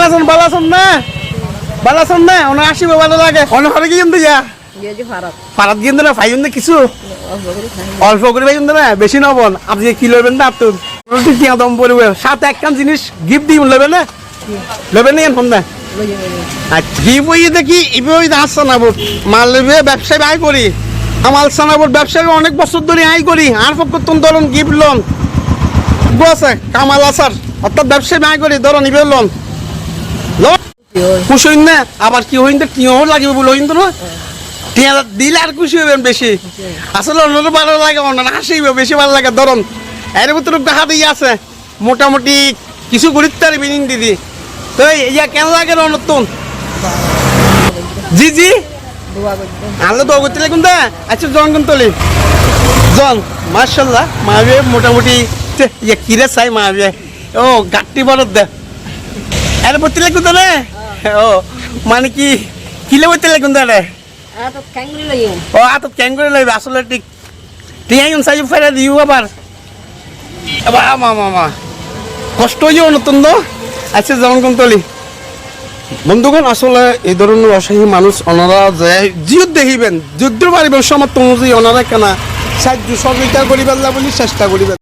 আছেন ভালো আছেন না ভালো আছেন না ওনা আসিবে ভালো লাগে অন্য ঘরে কি কিন্তু যা ফারাত কিন্তু না ফাইন না কিছু অল্প করে ফাইন না বেশি নবন আপনি কি লবেন না আপনি কি দাম পড়বে সাথে একখান জিনিস গিফট দিই লবেন না লবেন না ফোন না আচ্ছা গিফট ওই দেখি ইবই আসছে না বট মাল লবে ব্যবসায় আয় করি আমার সানাবট ব্যবসায় অনেক বছর ধরে আয় করি আর পক্ষতন ধরুন গিফট লোন আছে কামাল আসার অর্থাৎ ব্যবসায় আয় করি ধরুন ইবে লোন খুশি হইন না আবার কি হইন টিয়াও লাগবে বলে হইন তো না টিয়া দিলে আর খুশি হইবেন বেশি আসলে অন্যদের ভালো লাগে অন্য হাসিবে বেশি ভালো লাগে ধরুন এর ভিতরে হাতে আছে মোটামুটি কিছু গরিবতার মিনিং দিদি তো ইয়া কেন লাগে নতুন জি জি আলো তো করতে লাগুন দা আচ্ছা জন কোন তলি জন মাশাআল্লাহ মাবে মোটামুটি ইয়া কিরে চাই মাবে ও গাট্টি বড় দে এর প্রতি লাগুন তো রে ও মানে কি কিলে বলতে লাগুন দা রে ও আত ক্যাঙ্গুরি লইবে আসলে ঠিক টিয়াইন সাইজ ফেরা দিও আবার মামা কষ্ট হইও নতুন তো আচ্ছা জন কোন তলি বন্ধুগণ আসলে এই ধরনের অসহায় মানুষ ওনারা যে যুদ্ধ দেখিবেন যুদ্ধ পারিবেন সমাপ্ত অনুযায়ী ওনারা কেনা সাহায্য সহযোগিতা করিবেন বলে চেষ্টা করিবেন।